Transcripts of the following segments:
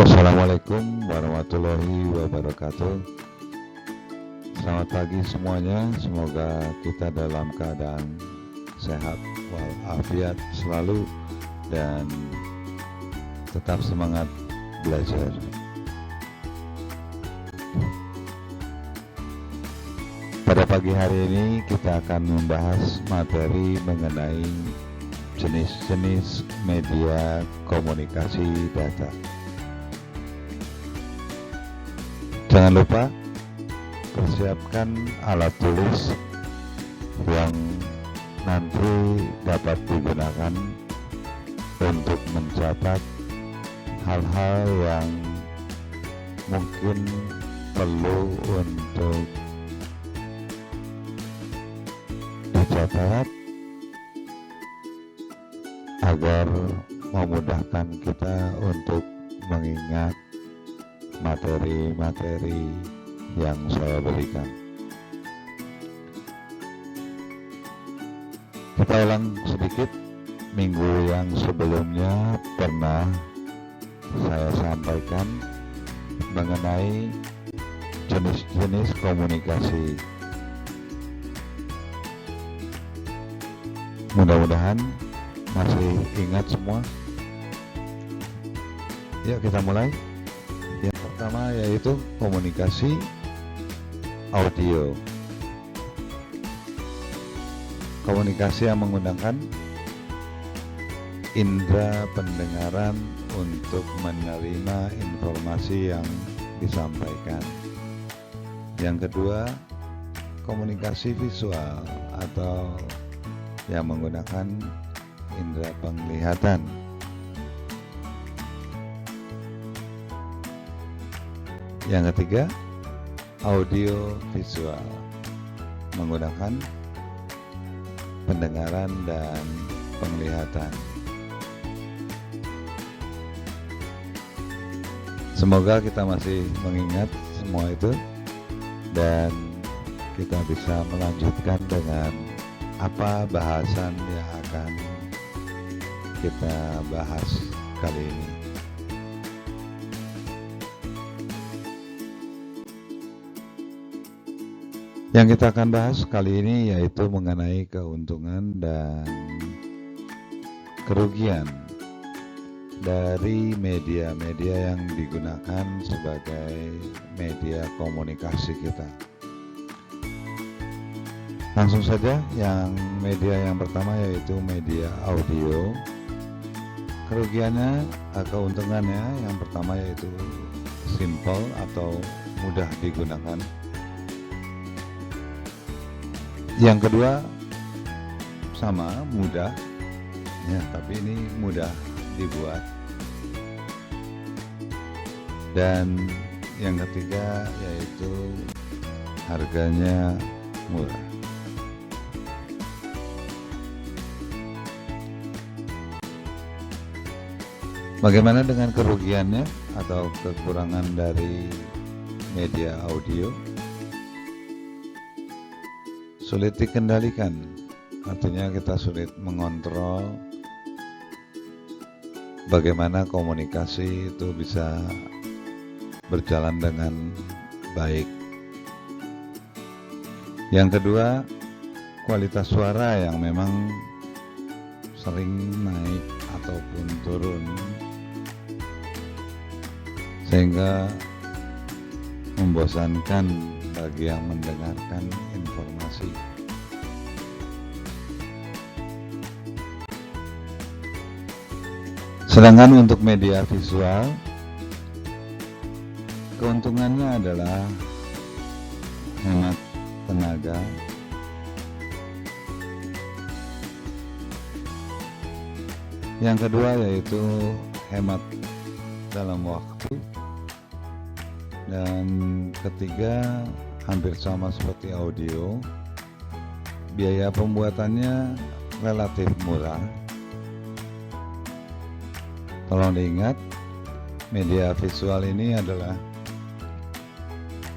Assalamualaikum warahmatullahi wabarakatuh. Selamat pagi semuanya. Semoga kita dalam keadaan sehat walafiat selalu dan tetap semangat belajar. Pada pagi hari ini kita akan membahas materi mengenai jenis-jenis media komunikasi data. Jangan lupa persiapkan alat tulis yang nanti dapat digunakan untuk mencatat hal-hal yang mungkin perlu untuk dicatat agar memudahkan kita untuk mengingat materi-materi yang saya berikan. Kita ulang sedikit. Minggu yang sebelumnya pernah saya sampaikan mengenai jenis-jenis komunikasi. Mudah-mudahan masih ingat semua. Yuk kita mulai. Yang pertama yaitu komunikasi audio. Komunikasi yang menggunakan indera pendengaran untuk menerima informasi yang disampaikan. Yang kedua, komunikasi visual atau yang menggunakan indera penglihatan. Yang ketiga, audio visual menggunakan pendengaran dan penglihatan. Semoga kita masih mengingat semua itu dan kita bisa melanjutkan dengan apa bahasan yang akan kita bahas kali ini. Yang kita akan bahas kali ini yaitu mengenai keuntungan dan kerugian dari media-media yang digunakan sebagai media komunikasi kita. Langsung saja, yang media yang pertama yaitu media audio. Kerugiannya, keuntungannya yang pertama yaitu simple atau mudah digunakan. Yang kedua sama, mudah ya, tapi ini mudah dibuat. Dan yang ketiga yaitu harganya murah. Bagaimana dengan kerugiannya atau kekurangan dari media audio? Sulit dikendalikan, artinya kita sulit mengontrol bagaimana komunikasi itu bisa berjalan dengan baik. Yang kedua, kualitas suara yang memang sering naik ataupun turun, sehingga membosankan bagi yang mendengarkan informasi. Sedangkan untuk media visual, keuntungannya adalah hemat tenaga, yang kedua yaitu hemat dalam waktu, dan ketiga hampir sama seperti audio, biaya pembuatannya relatif murah. Tolong diingat, media visual ini adalah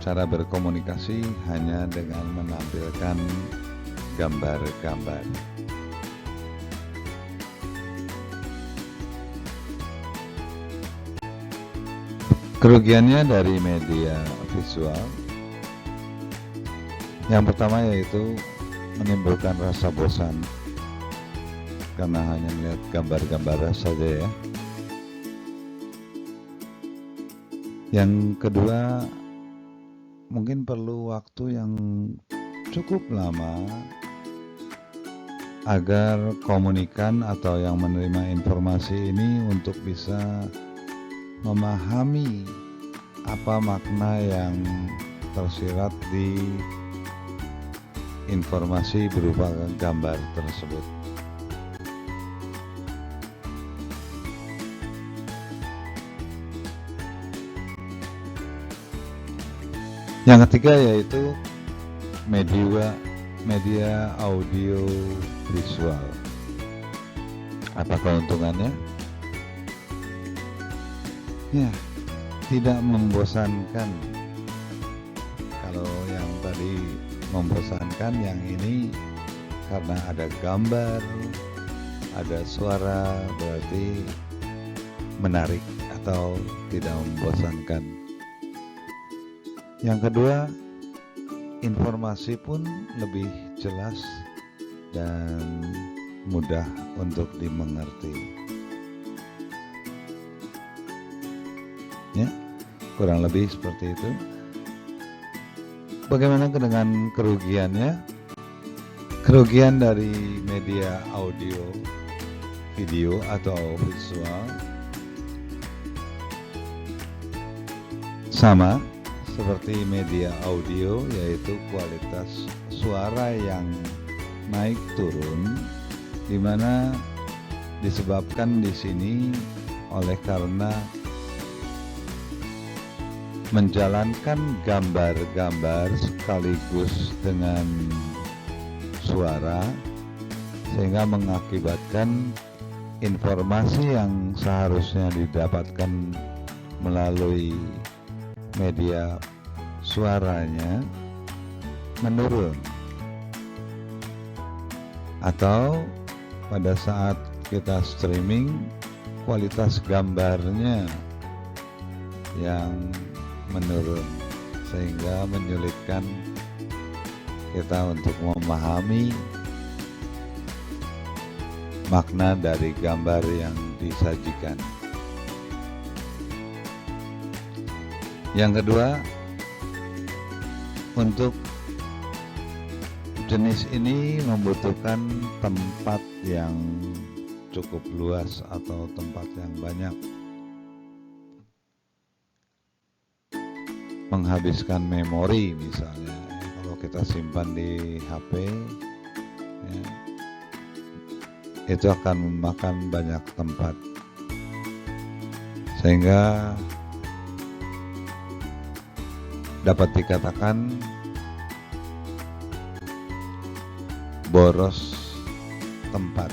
cara berkomunikasi hanya dengan menampilkan gambar-gambar. Kerugiannya dari media visual, yang pertama yaitu menimbulkan rasa bosan karena hanya melihat gambar-gambar saja ya. Yang kedua, mungkin perlu waktu yang cukup lama agar komunikan atau yang menerima informasi ini untuk bisa memahami apa makna yang tersirat di informasi berupa gambar tersebut. Yang ketiga yaitu media audio visual. Apa keuntungannya? Ya, tidak membosankan. Kalau yang tadi membosankan, yang ini karena ada gambar, ada suara, berarti menarik atau tidak membosankan. Yang kedua, informasi pun lebih jelas dan mudah untuk dimengerti. Ya, kurang lebih seperti itu. Bagaimana dengan kerugiannya? Kerugian dari media audio, video atau visual sama seperti media audio, yaitu kualitas suara yang naik turun, di mana disebabkan di sini oleh karena menjalankan gambar-gambar sekaligus dengan suara, sehingga mengakibatkan informasi yang seharusnya didapatkan melalui media suaranya menurun, atau pada saat kita streaming kualitas gambarnya yang menurun, sehingga menyulitkan kita untuk memahami makna dari gambar yang disajikan. Yang kedua, untuk jenis ini membutuhkan tempat yang cukup luas atau tempat yang banyak, menghabiskan memori misalnya. Kalau kita simpan di HP ya, itu akan memakan banyak tempat, sehingga dapat dikatakan boros tempat.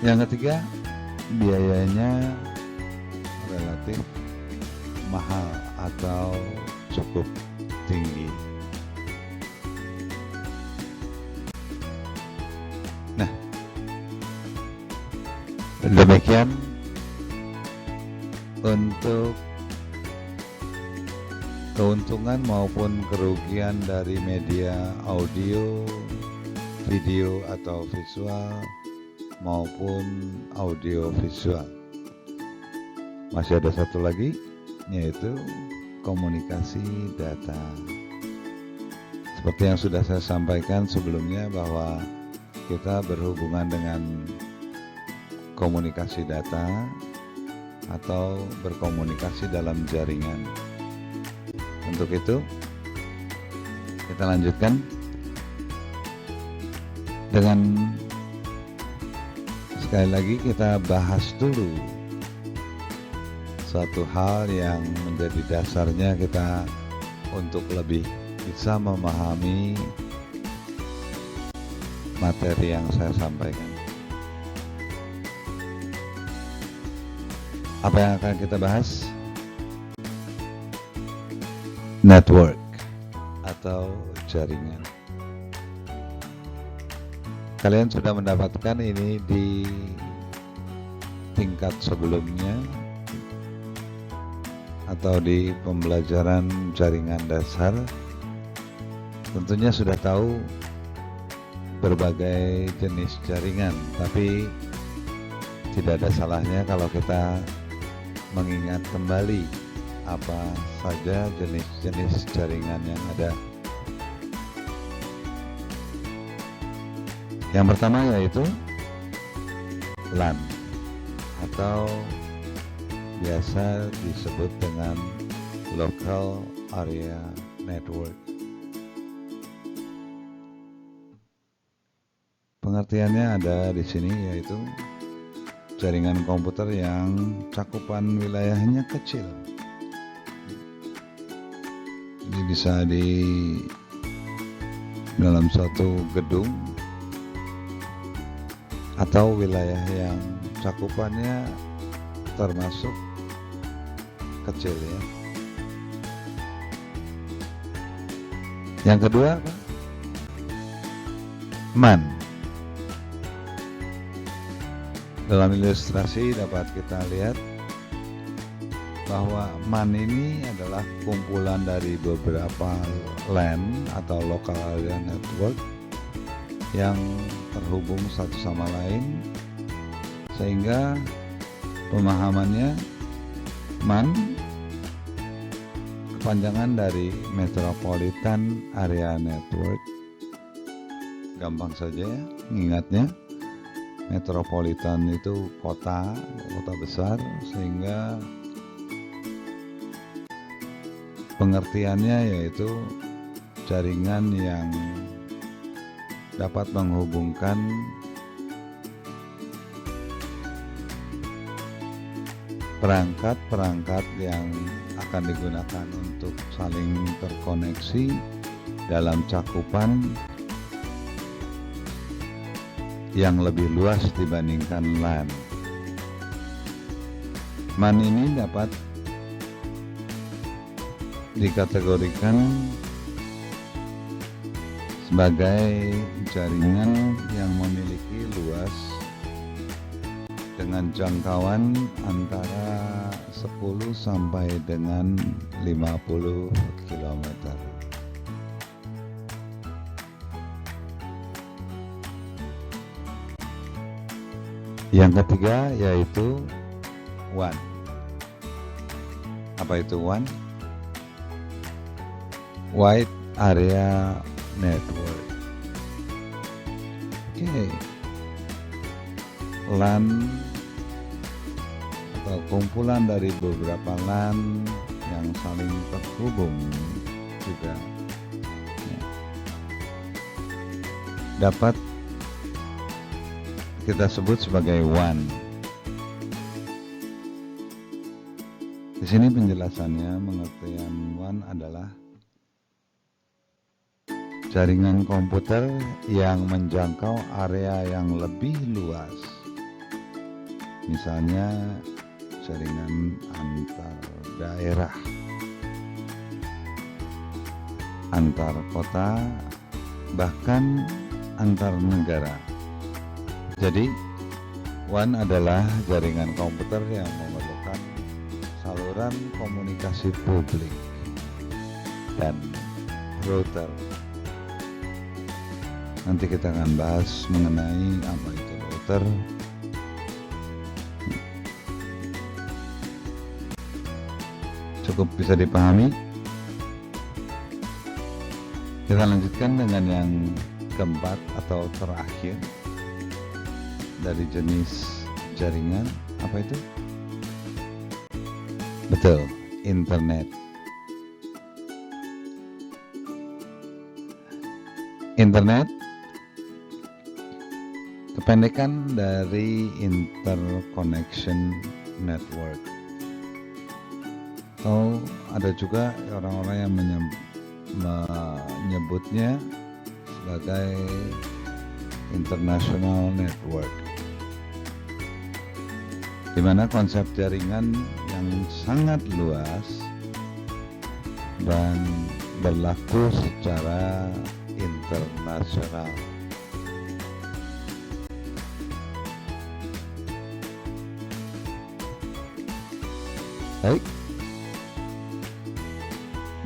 Yang ketiga, biayanya relatif mahal atau cukup tinggi. Nah, demikian untuk keuntungan maupun kerugian dari media audio, video atau visual maupun audio visual. Masih ada satu lagi, yaitu komunikasi data. Seperti yang sudah saya sampaikan sebelumnya, bahwa kita berhubungan dengan komunikasi data atau berkomunikasi dalam jaringan. Untuk itu, kita lanjutkan dengan sekali lagi kita bahas dulu suatu hal yang menjadi dasarnya kita untuk lebih bisa memahami materi yang saya sampaikan. Apa yang akan kita bahas? Network atau jaringan. Kalian sudah mendapatkan ini di tingkat sebelumnya atau di pembelajaran jaringan dasar tentunya sudah tahu berbagai jenis jaringan, tapi tidak ada salahnya kalau kita mengingat kembali apa saja jenis-jenis jaringan yang ada. Yang pertama yaitu LAN atau biasa disebut dengan Local Area Network. Pengertiannya ada di sini, yaitu jaringan komputer yang cakupan wilayahnya kecil. Jadi bisa di dalam suatu gedung atau wilayah yang cakupannya termasuk kecil ya. Yang kedua apa? MAN. Dalam ilustrasi dapat kita lihat bahwa MAN ini adalah kumpulan dari beberapa LAN atau Local Area Network yang terhubung satu sama lain, sehingga pemahamannya MAN kepanjangan dari Metropolitan Area Network. Gampang saja ya mengingatnya. Metropolitan itu kota besar, sehingga pengertiannya yaitu jaringan yang dapat menghubungkan perangkat-perangkat yang akan digunakan untuk saling terkoneksi dalam cakupan yang lebih luas dibandingkan LAN. MAN ini dapat dikategorikan sebagai jaringan yang memiliki luas dengan jangkauan antara 10 sampai dengan 50 km. Yang ketiga yaitu WAN. Apa itu WAN? Wide Area Network. Oke. LAN atau kumpulan dari beberapa LAN yang saling terhubung juga dapat kita sebut sebagai WAN. Di sini penjelasannya, pengertian WAN adalah jaringan komputer yang menjangkau area yang lebih luas. Misalnya jaringan antar daerah, antar kota, bahkan antar negara. Jadi WAN adalah jaringan komputer yang memerlukan saluran komunikasi publik dan router. Nanti kita akan bahas mengenai apa itu router. Cukup bisa dipahami. Kita lanjutkan dengan yang keempat atau terakhir dari jenis jaringan. Apa itu? Betul, internet. Internet kependekan dari Interconnection Network, atau ada juga orang-orang yang menyebutnya sebagai International Network, di mana konsep jaringan yang sangat luas dan berlaku secara internasional. Baik,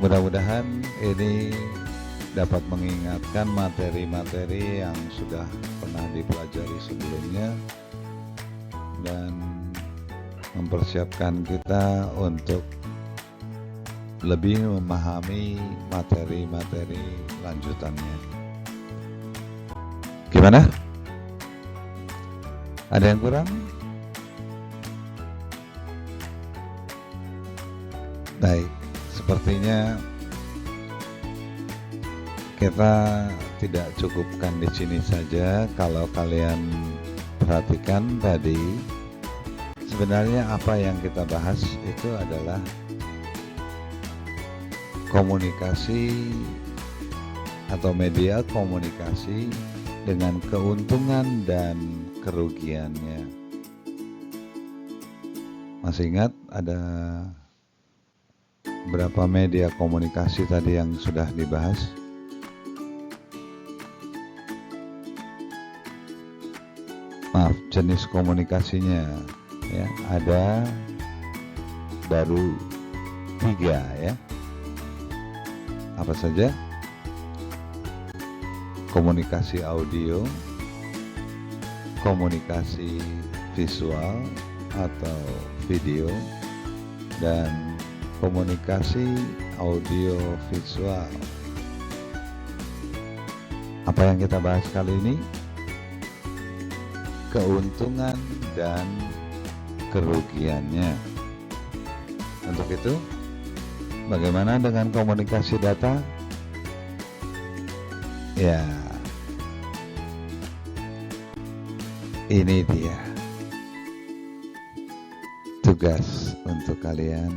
mudah-mudahan ini dapat mengingatkan materi-materi yang sudah pernah dipelajari sebelumnya dan mempersiapkan kita untuk lebih memahami materi-materi lanjutannya. Gimana? Ada yang kurang? Baik, sepertinya kita tidak cukupkan di sini saja. Kalau kalian perhatikan tadi, sebenarnya apa yang kita bahas itu adalah komunikasi atau media komunikasi dengan keuntungan dan kerugiannya. Masih ingat ada berapa media komunikasi tadi yang sudah dibahas? Maaf, jenis komunikasinya ya, ada baru 3 ya. Apa saja? Komunikasi audio, komunikasi visual atau video, dan komunikasi audio visual. Apa yang kita bahas kali ini? Keuntungan dan kerugiannya. Untuk itu, bagaimana dengan komunikasi data? Ya, ini dia tugas untuk kalian